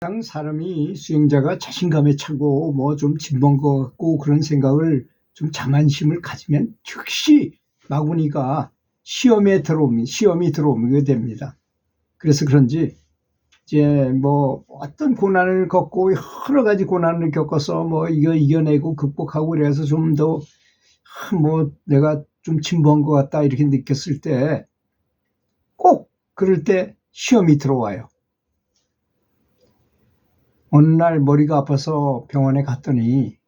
항상 사람이 수행자가 자신감에 차고 뭐 좀 진본 것 같고 그런 생각을 좀 자만심을 가지면 즉시 마구니가 시험이 들어오게 됩니다. 그래서 그런지 이제 뭐 어떤 고난을 겪고 여러 가지 고난을 겪어서 뭐 이거 이겨내고 극복하고 그래서 좀 더 뭐 내가 좀 진보한 것 같다 이렇게 느꼈을 때 꼭 그럴 때 시험이 들어와요. 어느 날 머리가 아파서 병원에 갔더니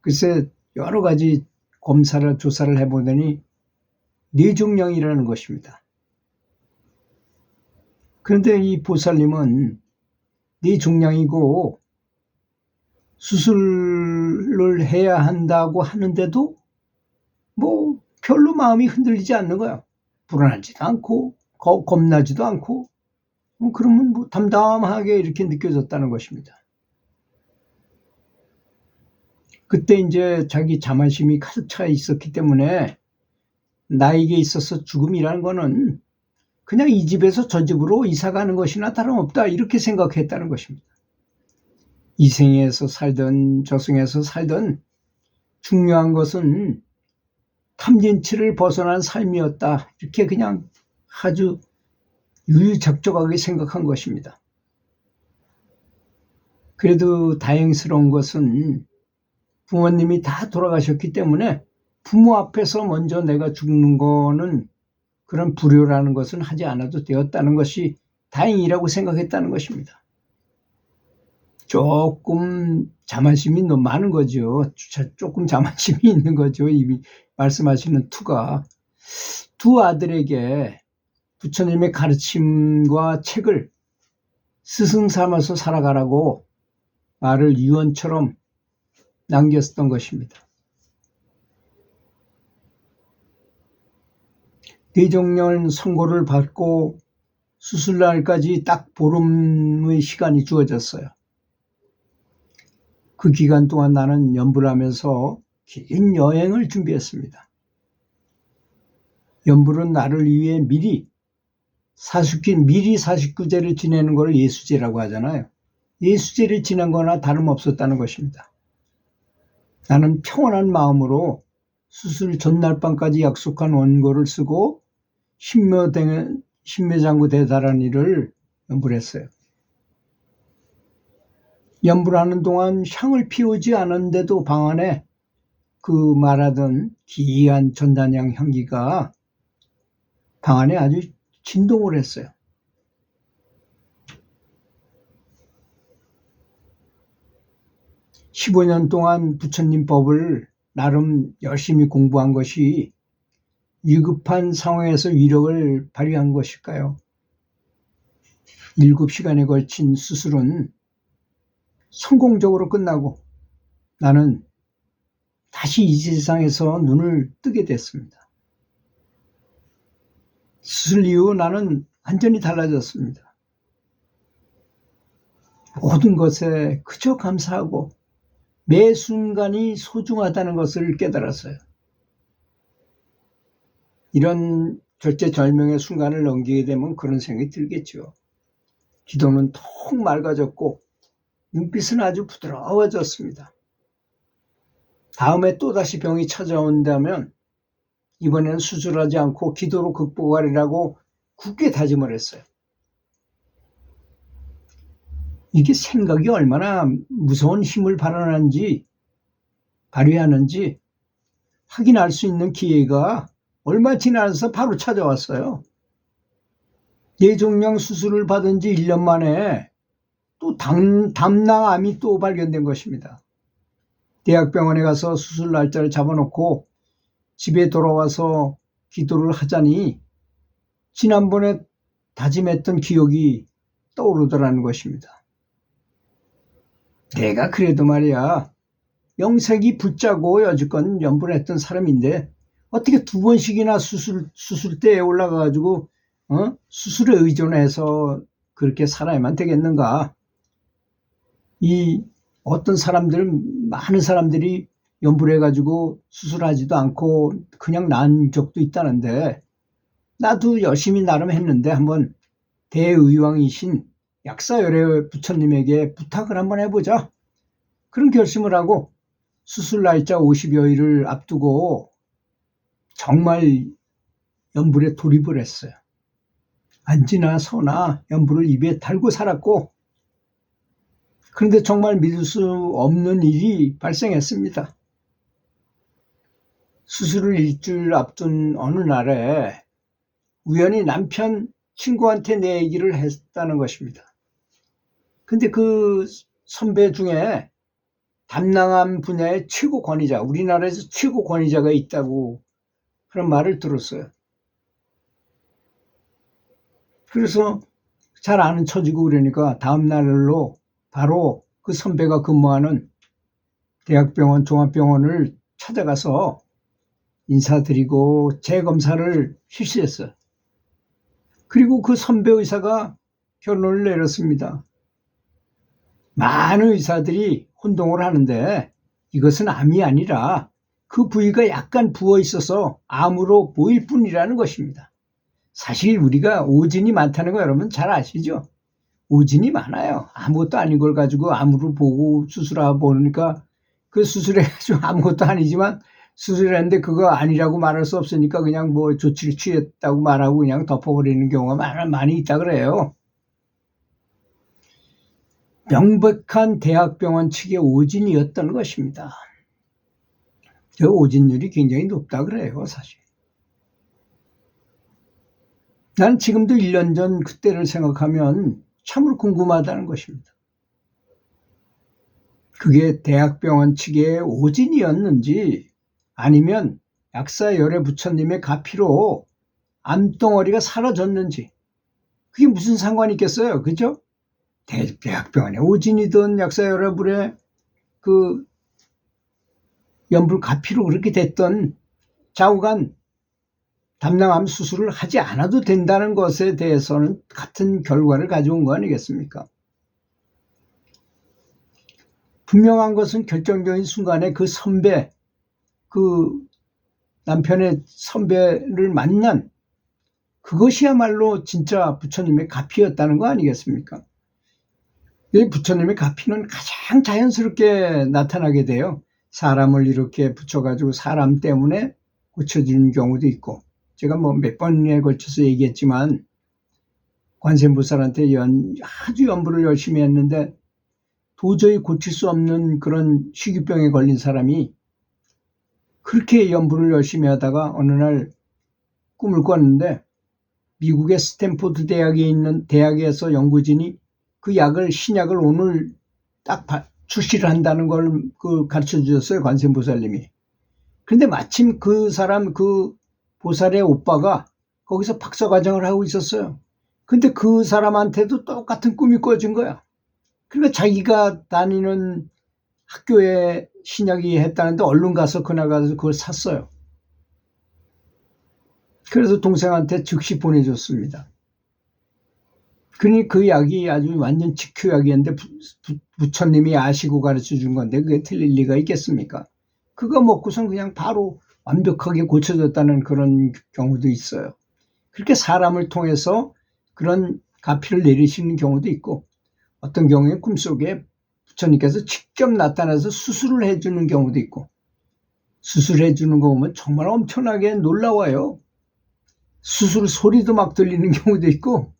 글쎄 여러 가지 검사를 조사를 해보더니 뇌종양이라는 것입니다. 그런데 이 보살님은 뇌종양이고 수술을 해야 한다고 하는데도 뭐 별로 마음이 흔들리지 않는 거야. 불안하지도 않고 겁나지도 않고 그러면 뭐 담담하게 이렇게 느껴졌다는 것입니다. 그때 이제 자기 자만심이 가득 차 있었기 때문에 나에게 있어서 죽음이라는 거는 그냥 이 집에서 저 집으로 이사 가는 것이나 다름없다 이렇게 생각했다는 것입니다. 이 생에서 살든 저 생에서 살든 중요한 것은 탐진치를 벗어난 삶이었다 이렇게 그냥 아주 유유적적하게 생각한 것입니다. 그래도 다행스러운 것은 부모님이 다 돌아가셨기 때문에 부모 앞에서 먼저 내가 죽는 거는 그런 불효라는 것은 하지 않아도 되었다는 것이 다행이라고 생각했다는 것입니다. 조금 자만심이 너무 많은 거죠. 조금 자만심이 있는 거죠. 이미 말씀하시는 투가. 두 아들에게 부처님의 가르침과 책을 스승 삼아서 살아가라고 말을 유언처럼 남겼던 것입니다. 뇌종양 선고를 받고 수술날까지 딱 보름의 시간이 주어졌어요. 그 기간 동안 나는 연불 하면서 긴 여행을 준비했습니다. 연불은 나를 위해 미리 49제를 지내는 걸 예수제라고 하잖아요. 예수제를 지낸 거나 다름없었다는 것입니다. 나는 평온한 마음으로 수술 전날 밤까지 약속한 원고를 쓰고 신묘장구 대다라니를 연불했어요. 연불하는 동안 향을 피우지 않았는데도 방 안에 그 말하던 기이한 전단향 향기가 방 안에 아주 진동을 했어요. (15년) 동안 부처님 법을 나름 열심히 공부한 것이 위급한 상황에서 위력을 발휘한 것일까요? 7시간에 걸친 수술은 성공적으로 끝나고 나는 다시 이 세상에서 눈을 뜨게 됐습니다. 수술 이후 나는 완전히 달라졌습니다. 모든 것에 그저 감사하고 매 순간이 소중하다는 것을 깨달았어요. 이런 절제절명의 순간을 넘기게 되면 그런 생각이 들겠죠. 기도는 통 맑아졌고 눈빛은 아주 부드러워졌습니다. 다음에 또다시 병이 찾아온다면 이번에는 수술하지 않고 기도로 극복하리라고 굳게 다짐을 했어요. 이게 생각이 얼마나 무서운 힘을 발휘하는지 확인할 수 있는 기회가 얼마 지나서 바로 찾아왔어요. 뇌종양 수술을 받은 지 1년 만에 또 담낭암이 또 발견된 것입니다. 대학병원에 가서 수술 날짜를 잡아놓고 집에 돌아와서 기도를 하자니 지난번에 다짐했던 기억이 떠오르더라는 것입니다. 내가 그래도 말이야 명색이 붙자고 여지껏 연불했던 사람인데 어떻게 2번씩이나 수술대에 올라가가지고 수술에 의존해서 그렇게 살아야만 되겠는가. 이 어떤 사람들은 많은 사람들이 연불해가지고 수술하지도 않고 그냥 난 적도 있다는데 나도 열심히 나름 했는데 한번 대의왕이신 약사열애 부처님에게 부탁을 한번 해보자. 그런 결심을 하고 수술 날짜 50여일을 앞두고 정말 연불에 돌입을 했어요. 안지나 서나 연불을 입에 달고 살았고, 그런데 정말 믿을 수 없는 일이 발생했습니다. 수술을 일주일 앞둔 어느 날에 우연히 남편 친구한테 내 얘기를 했다는 것입니다. 근데 그 선배 중에 담낭암 분야의 최고 권위자, 우리나라에서 최고 권위자가 있다고 그런 말을 들었어요. 그래서 잘 아는 처지고 그러니까 다음 날로 바로 그 선배가 근무하는 대학병원 종합병원을 찾아가서 인사드리고 재검사를 실시했어요. 그리고 그 선배 의사가 결론을 내렸습니다. 많은 의사들이 혼동을 하는데 이것은 암이 아니라 그 부위가 약간 부어 있어서 암으로 보일 뿐이라는 것입니다. 사실 우리가 오진이 많다는 거 여러분 잘 아시죠? 오진이 많아요. 아무것도 아닌 걸 가지고 암으로 보고 수술하고 보니까 그 수술해가지고 아무것도 아니지만 수술했는데 그거 아니라고 말할 수 없으니까 그냥 뭐 조치를 취했다고 말하고 그냥 덮어버리는 경우가 많이 있다 그래요. 명백한 대학병원 측의 오진이었던 것입니다. 그 오진율이 굉장히 높다 그래요, 사실. 난 지금도 1년 전 그때를 생각하면 참으로 궁금하다는 것입니다. 그게 대학병원 측의 오진이었는지 아니면 약사열애 부처님의 가피로 암덩어리가 사라졌는지 그게 무슨 상관이 있겠어요, 그죠? 대학병원의 오진이든 약사열애불의 그 연불 가피로 그렇게 됐던 좌우간 담낭암 수술을 하지 않아도 된다는 것에 대해서는 같은 결과를 가져온 거 아니겠습니까? 분명한 것은 결정적인 순간에 그 선배, 그 남편의 선배를 만난 그것이야말로 진짜 부처님의 가피였다는 거 아니겠습니까? 이 부처님의 가피는 가장 자연스럽게 나타나게 돼요. 사람을 이렇게 붙여가지고 사람 때문에 고쳐지는 경우도 있고, 제가 뭐 몇 번에 걸쳐서 얘기했지만 관세음보살한테 아주 연불을 열심히 했는데 도저히 고칠 수 없는 그런 희귀병에 걸린 사람이 그렇게 연불을 열심히 하다가 어느 날 꿈을 꿨는데 미국의 스탠포드 대학에 있는 대학에서 연구진이 그 약을 신약을 오늘 딱 출시를 한다는 걸 가르쳐 주셨어요, 관세음보살님이. 그런데 마침 그 사람 그 보살의 오빠가 거기서 박사과정을 하고 있었어요. 근데 그 사람한테도 똑같은 꿈이 꿔진 거야. 그러니까 자기가 다니는 학교에 신약이 했다는데 얼른 가서 그날 가서 그걸 샀어요. 그래서 동생한테 즉시 보내줬습니다. 그러니 그 약이 아주 완전 직효약이었는데 부처님이 아시고 가르쳐 준 건데 그게 틀릴 리가 있겠습니까? 그거 먹고선 그냥 바로 완벽하게 고쳐졌다는 그런 경우도 있어요. 그렇게 사람을 통해서 그런 가피를 내리시는 경우도 있고, 어떤 경우에 꿈속에 부처님께서 직접 나타나서 수술을 해주는 경우도 있고, 수술해주는 거 보면 정말 엄청나게 놀라워요. 수술 소리도 막 들리는 경우도 있고,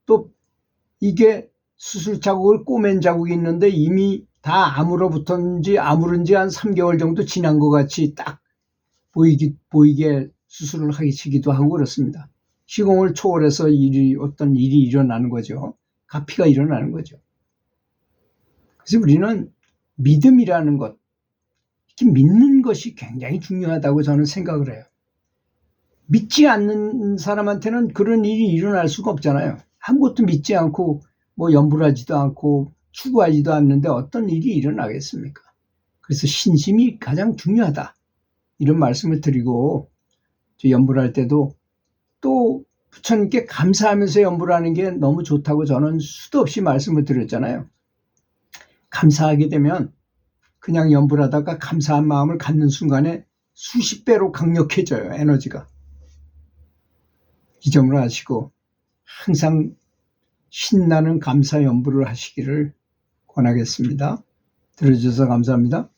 또 이게 수술 자국을 꼬맨 자국이 있는데 이미 다 아물어붙었는지 아무른지 한 3개월 정도 지난 것 같이 딱 보이게 수술을 하시기도 하고 그렇습니다. 시공을 초월해서 어떤 일이 일어나는 거죠. 가피가 일어나는 거죠. 그래서 우리는 믿음이라는 것, 이렇게 믿는 것이 굉장히 중요하다고 저는 생각을 해요. 믿지 않는 사람한테는 그런 일이 일어날 수가 없잖아요. 아무것도 믿지 않고 뭐 연불하지도 않고 추구하지도 않는데 어떤 일이 일어나겠습니까? 그래서 신심이 가장 중요하다, 이런 말씀을 드리고, 연불할 때도 또 부처님께 감사하면서 연불하는 게 너무 좋다고 저는 수도 없이 말씀을 드렸잖아요. 감사하게 되면 그냥 연불하다가 감사한 마음을 갖는 순간에 수십 배로 강력해져요, 에너지가. 이 점을 아시고 항상 신나는 감사 연부를 하시기를 권하겠습니다. 들어주셔서 감사합니다.